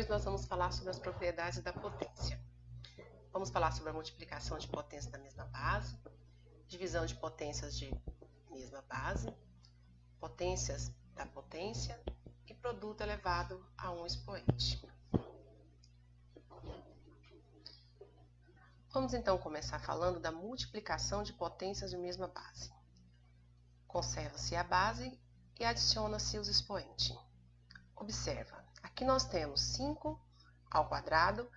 Hoje nós vamos falar sobre as propriedades da potência. Vamos falar sobre a multiplicação de potências da mesma base, divisão de potências de mesma base, potências da potência e produto elevado a um expoente. Vamos então começar falando da multiplicação de potências de mesma base. Conserva-se a base e adiciona-se os expoentes. Observa, aqui nós temos 5 ao quadrado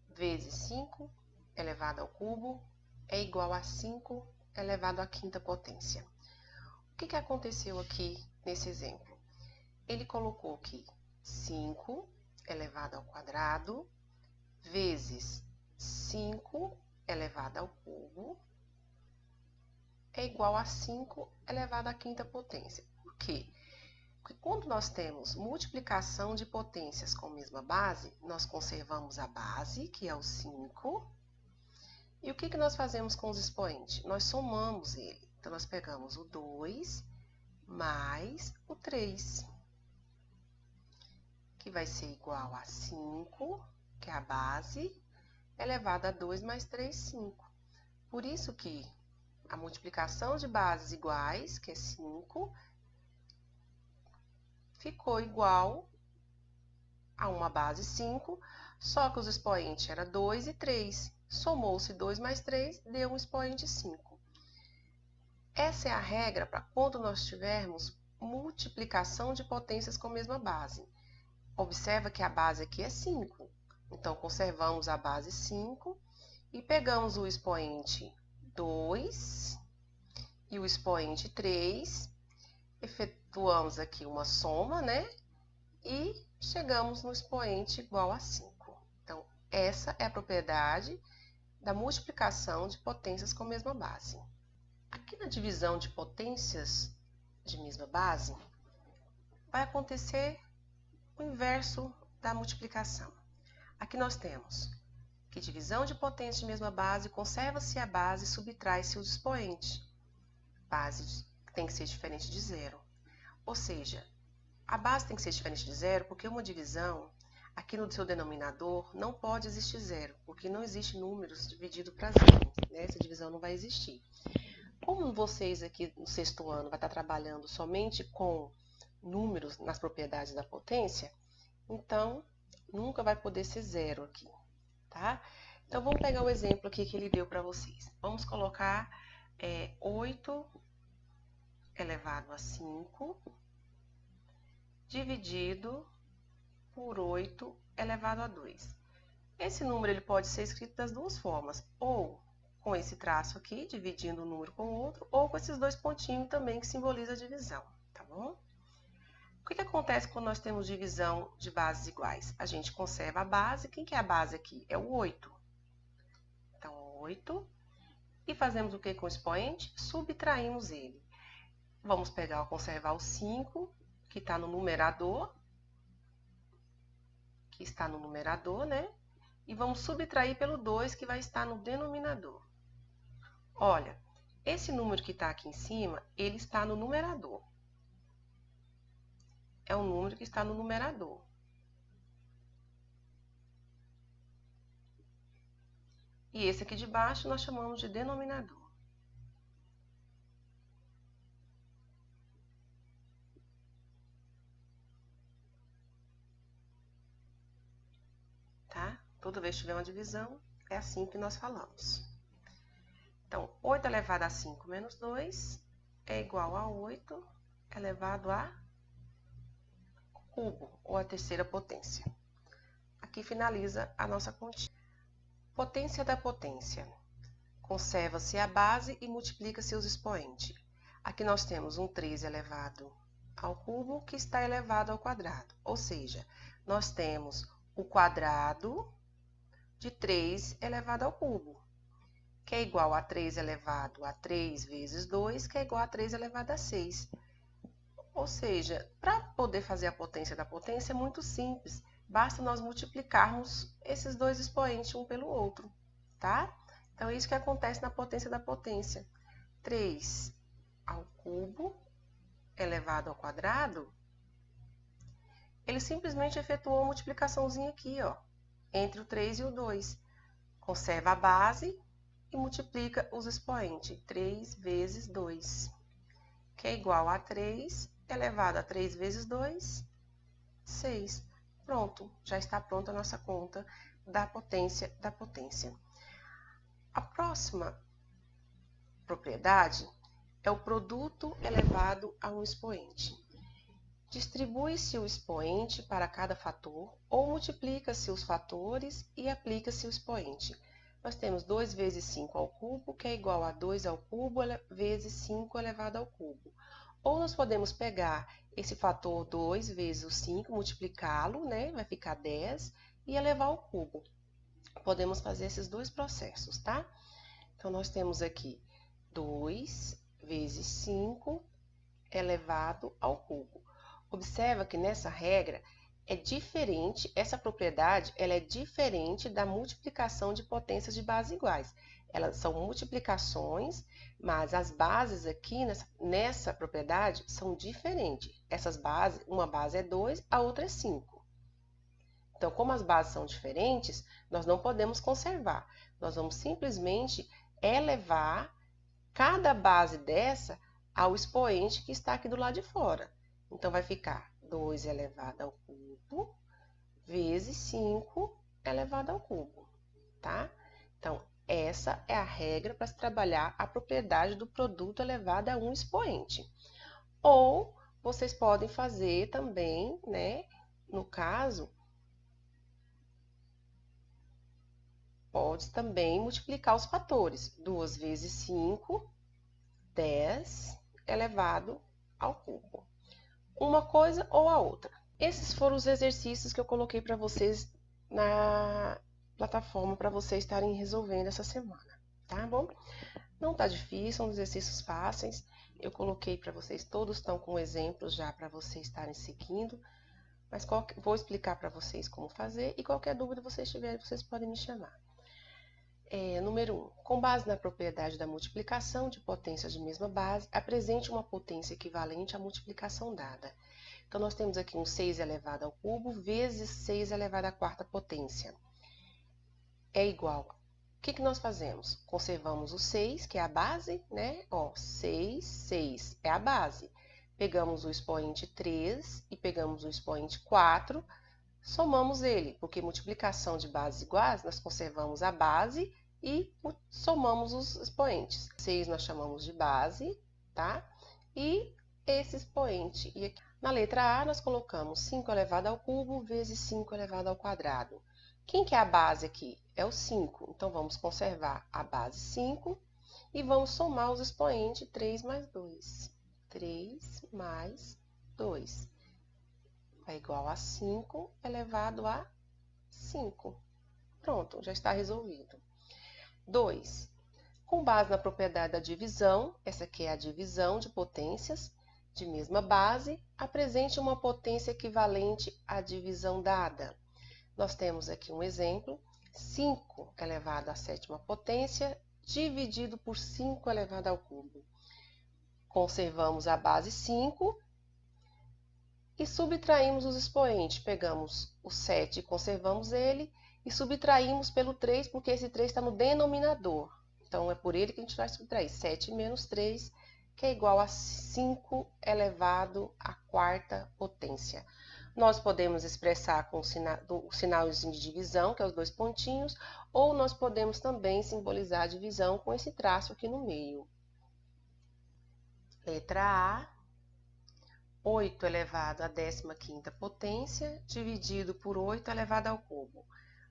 vezes 5 elevado ao cubo é igual a 5 elevado à quinta potência. O que aconteceu aqui nesse exemplo? Ele colocou que 5 elevado ao quadrado vezes 5 elevado ao cubo é igual a 5 elevado à quinta potência. Por quê? Porque quando nós temos multiplicação de potências com a mesma base, nós conservamos a base, que é o 5. E o que nós fazemos com os expoentes? Nós somamos ele. Então, nós pegamos o 2 mais o 3, que vai ser igual a 5, que é a base, elevado a 2 mais 3, 5. Por isso que a multiplicação de bases iguais, que é 5, ficou igual a uma base 5, só que os expoentes eram 2 e 3. Somou-se 2 mais 3, deu um expoente 5. Essa é a regra para quando nós tivermos multiplicação de potências com a mesma base. Observa que a base aqui é 5. Então, conservamos a base 5 e pegamos o expoente 2 e o expoente 3, efetuamos aqui uma soma, né? E chegamos no expoente igual a 5. Então, essa é a propriedade da multiplicação de potências com a mesma base. Aqui na divisão de potências de mesma base, vai acontecer o inverso da multiplicação. Aqui nós temos que divisão de potências de mesma base, conserva-se a base e subtrai-se os expoentes. Base tem que ser diferente de zero. Ou seja, a base tem que ser diferente de zero porque uma divisão, aqui no seu denominador, não pode existir zero, porque não existe números divididos para zero, né? Essa divisão não vai existir. Como vocês aqui no sexto ano vai estar trabalhando somente com números nas propriedades da potência, então nunca vai poder ser zero aqui, tá? Então vamos pegar o exemplo aqui que ele deu para vocês. Vamos colocar 8 elevado a 5 dividido por 8 elevado a 2. Esse número ele pode ser escrito das duas formas, ou com esse traço aqui, dividindo um número com o outro, ou com esses dois pontinhos também que simbolizam a divisão, tá bom? O que acontece quando nós temos divisão de bases iguais? A gente conserva a base. Quem que é a base aqui? É o 8. Então, 8. E fazemos o que com o expoente? Subtraímos ele. Vamos pegar, conservar o 5, que está no numerador, né? E vamos subtrair pelo 2, que vai estar no denominador. Olha, esse número que está aqui em cima, ele está no numerador. É um número que está no numerador. E esse aqui de baixo nós chamamos de denominador. Tá? Toda vez que tiver uma divisão, é assim que nós falamos. Então, 8 elevado a 5 menos 2 é igual a 8 elevado a cubo, ou a terceira potência. Aqui finaliza a nossa continha. Potência da potência. Conserva-se a base e multiplica-se os expoentes. Aqui nós temos um 3 elevado ao cubo que está elevado ao quadrado. Ou seja, nós temos o quadrado de 3 elevado ao cubo, que é igual a 3 elevado a 3 vezes 2, que é igual a 3 elevado a 6. Ou seja, para poder fazer a potência da potência é muito simples. Basta nós multiplicarmos esses dois expoentes um pelo outro, tá? Então, é isso que acontece na potência da potência. 3 ao cubo elevado ao quadrado ele simplesmente efetuou uma multiplicaçãozinha aqui, ó, entre o 3 e o 2. Conserva a base e multiplica os expoentes. 3 vezes 2, que é igual a 3 elevado a 3 vezes 2, 6. Pronto, já está pronta a nossa conta da potência da potência. A próxima propriedade é o produto elevado a um expoente. Distribui-se o expoente para cada fator ou multiplica-se os fatores e aplica-se o expoente. Nós temos 2 vezes 5 ao cubo, que é igual a 2 ao cubo vezes 5 elevado ao cubo. Ou nós podemos pegar esse fator 2 vezes o 5, multiplicá-lo, né? Vai ficar 10, e elevar ao cubo. Podemos fazer esses dois processos, tá? Então, nós temos aqui 2 vezes 5 elevado ao cubo. Observa que nessa regra é diferente, essa propriedade ela é diferente da multiplicação de potências de bases iguais. Elas são multiplicações, mas as bases aqui nessa propriedade são diferentes. Essas bases, uma base é 2, a outra é 5. Então, como as bases são diferentes, nós não podemos conservar. Nós vamos simplesmente elevar cada base dessa ao expoente que está aqui do lado de fora. Então, vai ficar 2 elevado ao cubo vezes 5 elevado ao cubo, tá? Então, essa é a regra para se trabalhar a propriedade do produto elevado a um expoente. Ou vocês podem fazer também, né? No caso, pode também multiplicar os fatores. 2 vezes 5, 10 elevado ao cubo. Uma coisa ou a outra. Esses foram os exercícios que eu coloquei para vocês na plataforma para vocês estarem resolvendo essa semana, tá bom? Não tá difícil, são exercícios fáceis. Eu coloquei para vocês, todos estão com exemplos já para vocês estarem seguindo, mas vou explicar para vocês como fazer e qualquer dúvida vocês tiverem, vocês podem me chamar. Número 1. Com base na propriedade da multiplicação de potências de mesma base, apresente uma potência equivalente à multiplicação dada. Então, nós temos aqui um 6 elevado ao cubo vezes 6 elevado à quarta potência. É igual. O que nós fazemos? Conservamos o 6, que é a base, né? Ó, 6, 6 é a base. Pegamos o expoente 3 e pegamos o expoente 4, somamos ele, porque multiplicação de bases iguais, nós conservamos a base e somamos os expoentes. 6 nós chamamos de base, tá? E esse expoente. E aqui, na letra A, nós colocamos 5 elevado ao cubo vezes 5 elevado ao quadrado. Quem que é a base aqui? É o 5. Então, vamos conservar a base 5 e vamos somar os expoentes 3 mais 2. 3 mais 2 é igual a 5 elevado a 5. Pronto, já está resolvido. 2. Com base na propriedade da divisão, essa aqui é a divisão de potências de mesma base, apresente uma potência equivalente à divisão dada. Nós temos aqui um exemplo, 5 elevado à sétima potência, dividido por 5 elevado ao cubo. Conservamos a base 5 e subtraímos os expoentes. Pegamos o 7 e conservamos ele, e subtraímos pelo 3, porque esse 3 está no denominador. Então, é por ele que a gente vai subtrair. 7 menos 3, que é igual a 5 elevado à quarta potência. Nós podemos expressar com o sinalzinho de divisão, que é os dois pontinhos, ou nós podemos também simbolizar a divisão com esse traço aqui no meio. Letra A, 8 elevado à 15ª potência, dividido por 8 elevado ao cubo.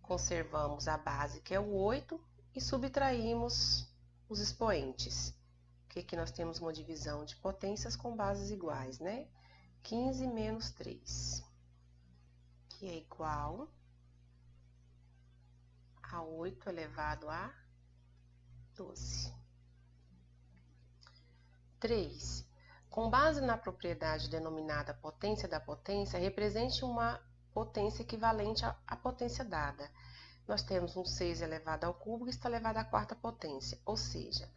Conservamos a base, que é o 8, e subtraímos os expoentes. Que aqui nós temos uma divisão de potências com bases iguais, né? 15 menos 3, que é igual a 8 elevado a 12. 3. Com base na propriedade denominada potência da potência, represente uma potência equivalente à potência dada. Nós temos um 6 elevado ao cubo que está elevado à quarta potência, ou seja,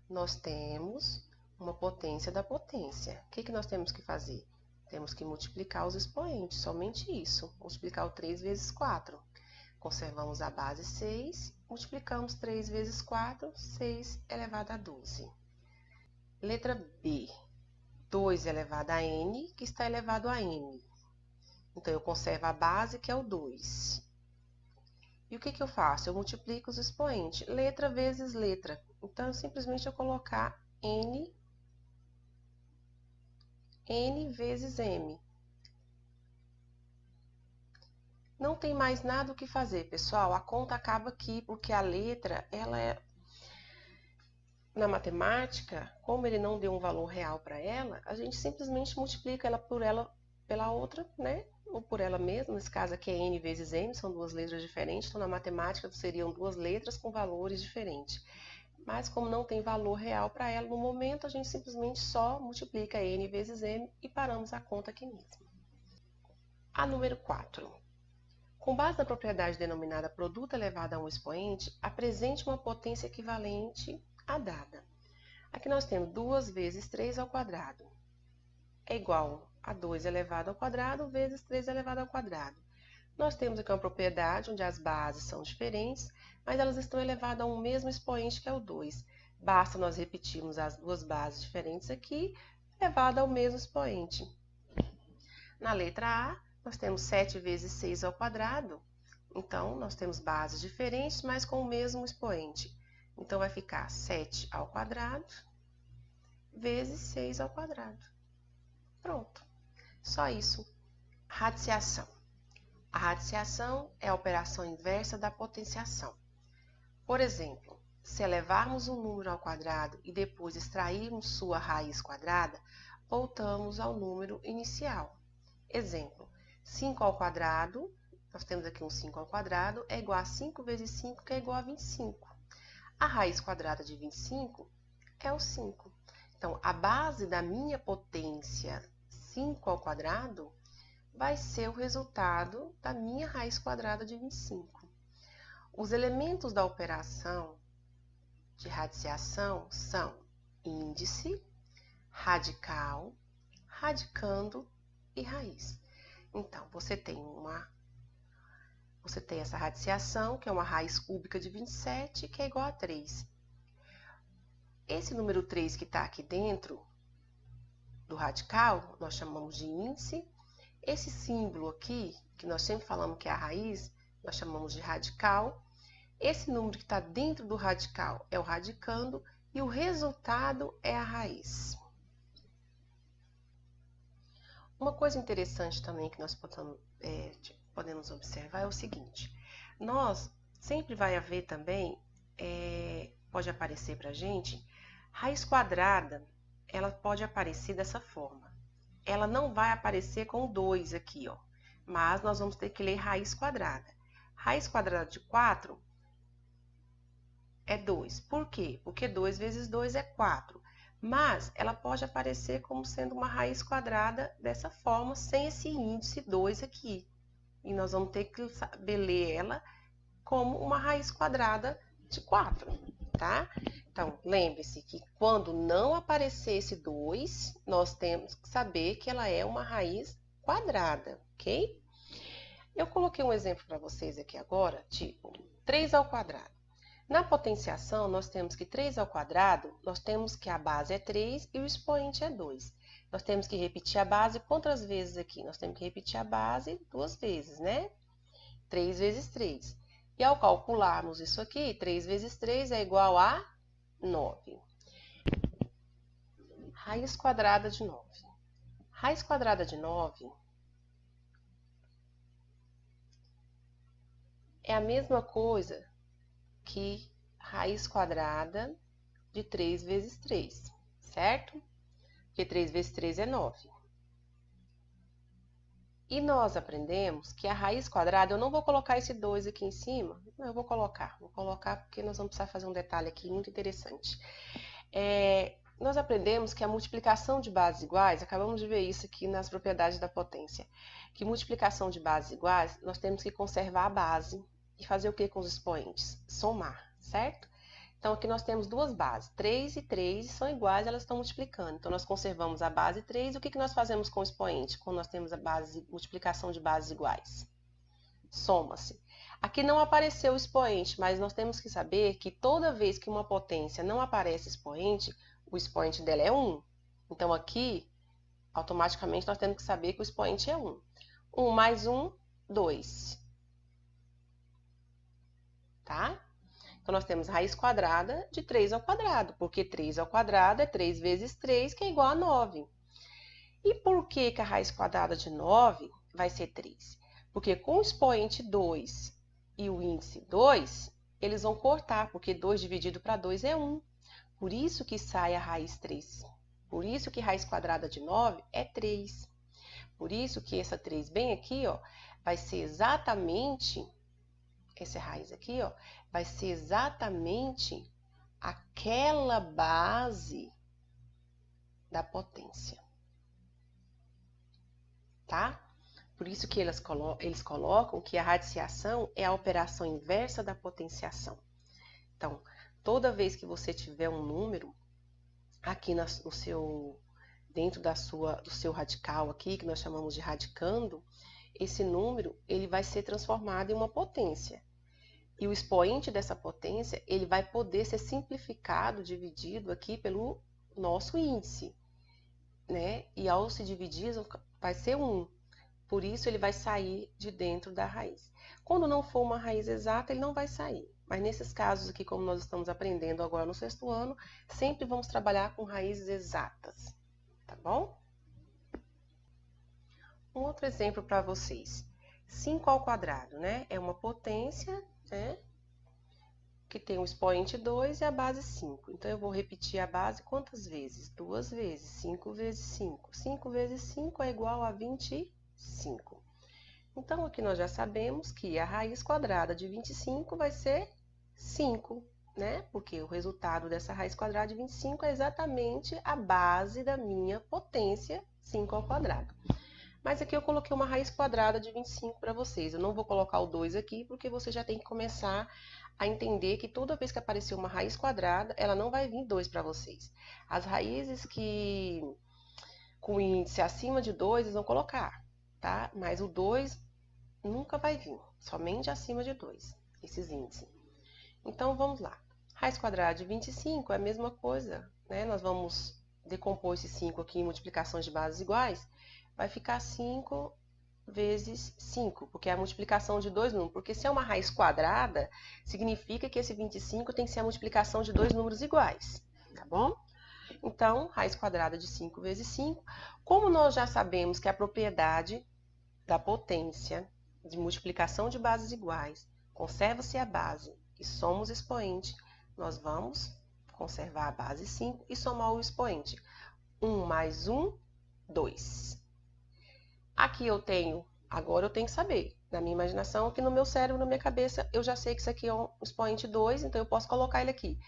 nós temos uma potência da potência. O que nós temos que fazer? Temos que multiplicar os expoentes, somente isso. Multiplicar o 3 vezes 4. Conservamos a base 6, multiplicamos 3 vezes 4, 6 elevado a 12. Letra B, 2 elevado a n, que está elevado a n. Então, eu conservo a base, que é o 2. E o que eu faço? Eu multiplico os expoentes, letra vezes letra. Então, simplesmente eu colocar n vezes m. Não tem mais nada o que fazer, pessoal. A conta acaba aqui, porque a letra, ela é... Na matemática, como ele não deu um valor real para ela, a gente simplesmente multiplica ela pela outra, né? Ou por ela mesma. Nesse caso aqui é n vezes m, são duas letras diferentes. Então, na matemática, seriam duas letras com valores diferentes. Mas, como não tem valor real para ela no momento, a gente simplesmente só multiplica n vezes m e paramos a conta aqui mesmo. A número 4. Com base na propriedade denominada produto elevado a um expoente, apresente uma potência equivalente à dada. Aqui nós temos 2 vezes 3 ao quadrado é igual a 2 elevado ao quadrado vezes 3 elevado ao quadrado. Nós temos aqui uma propriedade onde as bases são diferentes, mas elas estão elevadas a um mesmo expoente, que é o 2. Basta nós repetirmos as duas bases diferentes aqui, elevada ao mesmo expoente. Na letra A, nós temos 7 vezes 6 ao quadrado. Então, nós temos bases diferentes, mas com o mesmo expoente. Então, vai ficar 7 ao quadrado vezes 6 ao quadrado. Pronto. Só isso. Radiciação. A radiciação é a operação inversa da potenciação. Por exemplo, se elevarmos um número ao quadrado e depois extrairmos sua raiz quadrada, voltamos ao número inicial. Exemplo, 5 ao quadrado, nós temos aqui um 5 ao quadrado, é igual a 5 vezes 5, que é igual a 25. A raiz quadrada de 25 é o 5. Então, a base da minha potência 5 ao quadrado vai ser o resultado da minha raiz quadrada de 25. Os elementos da operação de radiciação são índice, radical, radicando e raiz. Então, você tem essa radiciação, que é uma raiz cúbica de 27, que é igual a 3. Esse número 3 que está aqui dentro do radical, nós chamamos de índice. Esse símbolo aqui, que nós sempre falamos que é a raiz, nós chamamos de radical. Esse número que está dentro do radical é o radicando e o resultado é a raiz. Uma coisa interessante também que nós podemos observar é o seguinte. Nós sempre vai haver também, pode aparecer para a gente, raiz quadrada, ela pode aparecer dessa forma. Ela não vai aparecer com 2 aqui, ó, mas nós vamos ter que ler raiz quadrada. Raiz quadrada de 4 é 2. Por quê? Porque 2 vezes 2 é 4. Mas ela pode aparecer como sendo uma raiz quadrada dessa forma, sem esse índice 2 aqui. E nós vamos ter que saber ler ela como uma raiz quadrada de 4, tá? Então, lembre-se que quando não aparecer esse 2, nós temos que saber que ela é uma raiz quadrada, ok? Eu coloquei um exemplo para vocês aqui agora, tipo 3 ao quadrado. Na potenciação, nós temos que 3 ao quadrado, nós temos que a base é 3 e o expoente é 2. Nós temos que repetir a base quantas vezes aqui? Nós temos que repetir a base 2 vezes, né? 3 vezes 3. E ao calcularmos isso aqui, 3 vezes 3 é igual a 9. Raiz quadrada de 9. Raiz quadrada de 9 é a mesma coisa que raiz quadrada de 3 vezes 3, certo? Porque 3 vezes 3 é 9. E nós aprendemos que a raiz quadrada, eu não vou colocar esse 2 aqui em cima, não, eu vou colocar porque nós vamos precisar fazer um detalhe aqui muito interessante. Nós aprendemos que a multiplicação de bases iguais, acabamos de ver isso aqui nas propriedades da potência, que multiplicação de bases iguais, nós temos que conservar a base e fazer o que com os expoentes? Somar, certo? Então, aqui nós temos duas bases, 3 e 3, são iguais, elas estão multiplicando. Então, nós conservamos a base 3, e o que nós fazemos com o expoente, quando nós temos a multiplicação de bases iguais? Soma-se. Aqui não apareceu o expoente, mas nós temos que saber que toda vez que uma potência não aparece expoente, o expoente dela é 1. Então, aqui, automaticamente, nós temos que saber que o expoente é 1. 1 mais 1, 2. Tá? Então, nós temos raiz quadrada de 3 ao quadrado, porque 3 ao quadrado é 3 vezes 3, que é igual a 9. E por que a raiz quadrada de 9 vai ser 3? Porque com o expoente 2 e o índice 2, eles vão cortar, porque 2 dividido para 2 é 1. Por isso que sai a raiz 3. Por isso que raiz quadrada de 9 é 3. Por isso que essa 3 bem aqui, ó, vai ser exatamente... Essa raiz aqui, ó, vai ser exatamente aquela base da potência, tá? Por isso que eles colocam que a radiciação é a operação inversa da potenciação. Então, toda vez que você tiver um número aqui dentro do seu radical aqui, que nós chamamos de radicando, esse número ele vai ser transformado em uma potência. E o expoente dessa potência, ele vai poder ser simplificado, dividido aqui pelo nosso índice, né? E ao se dividir, vai ser 1. Por isso, ele vai sair de dentro da raiz. Quando não for uma raiz exata, ele não vai sair. Mas nesses casos aqui, como nós estamos aprendendo agora no 6º ano, sempre vamos trabalhar com raízes exatas, tá bom? Um outro exemplo para vocês. 5 ao quadrado, né? É uma potência, né? Que tem o expoente 2 e a base 5. Então, eu vou repetir a base quantas vezes? 2 vezes. 5 vezes 5. 5 vezes 5 é igual a 25. Então, aqui nós já sabemos que a raiz quadrada de 25 vai ser 5, né? Porque o resultado dessa raiz quadrada de 25 é exatamente a base da minha potência, 5 ao quadrado. Mas aqui eu coloquei uma raiz quadrada de 25 para vocês. Eu não vou colocar o 2 aqui, porque você já tem que começar a entender que toda vez que aparecer uma raiz quadrada, ela não vai vir 2 para vocês. As raízes que com índice acima de 2, eles vão colocar, tá? Mas o 2 nunca vai vir, somente acima de 2, esses índices. Então, vamos lá. Raiz quadrada de 25 é a mesma coisa, né? Nós vamos decompor esse 5 aqui em multiplicações de bases iguais. Vai ficar 5 vezes 5, porque é a multiplicação de dois números. Porque se é uma raiz quadrada, significa que esse 25 tem que ser a multiplicação de dois números iguais, tá bom? Então, raiz quadrada de 5 vezes 5. Como nós já sabemos que a propriedade da potência de multiplicação de bases iguais conserva-se a base e somos expoente, nós vamos conservar a base 5 e somar o expoente. 1 mais 1, 2. Aqui agora eu tenho que saber, na minha imaginação, aqui no meu cérebro, na minha cabeça, eu já sei que isso aqui é um expoente 2, então eu posso colocar ele aqui.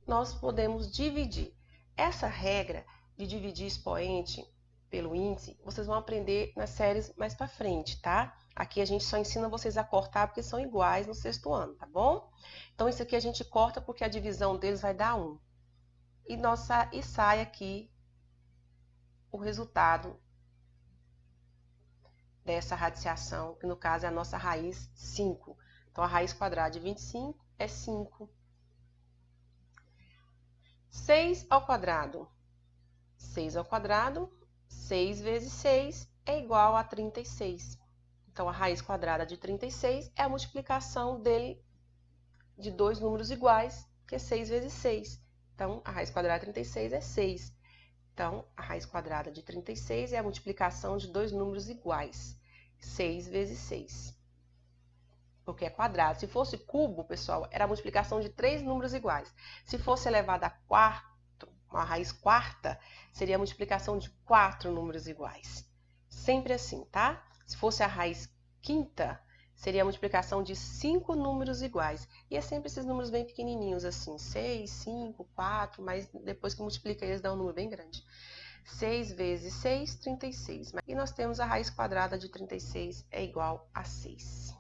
Nós podemos dividir. Essa regra de dividir expoente pelo índice, vocês vão aprender nas séries mais para frente, tá? Aqui a gente só ensina vocês a cortar porque são iguais no 6º ano, tá bom? Então, isso aqui a gente corta porque a divisão deles vai dar 1. E sai aqui o resultado dessa radiciação, que no caso é a nossa raiz 5. Então, a raiz quadrada de 25 é 5. 6 ao quadrado. 6 ao quadrado, 6 vezes 6 é igual a 36. Então, a raiz quadrada de 36 é a multiplicação dele de dois números iguais, que é 6 vezes 6. Então, a raiz quadrada de 36 é 6. Então, a raiz quadrada de 36 é a multiplicação de dois números iguais. 6 vezes 6. Porque é quadrado. Se fosse cubo, pessoal, era a multiplicação de 3 números iguais. Se fosse elevado a quarto, uma raiz quarta, seria a multiplicação de 4 números iguais. Sempre assim, tá? Se fosse a raiz quinta, seria a multiplicação de 5 números iguais. E é sempre esses números bem pequenininhos, assim, 6, 5, 4, mas depois que multiplica eles dá um número bem grande. 6 vezes 6, 36. E nós temos a raiz quadrada de 36 é igual a 6.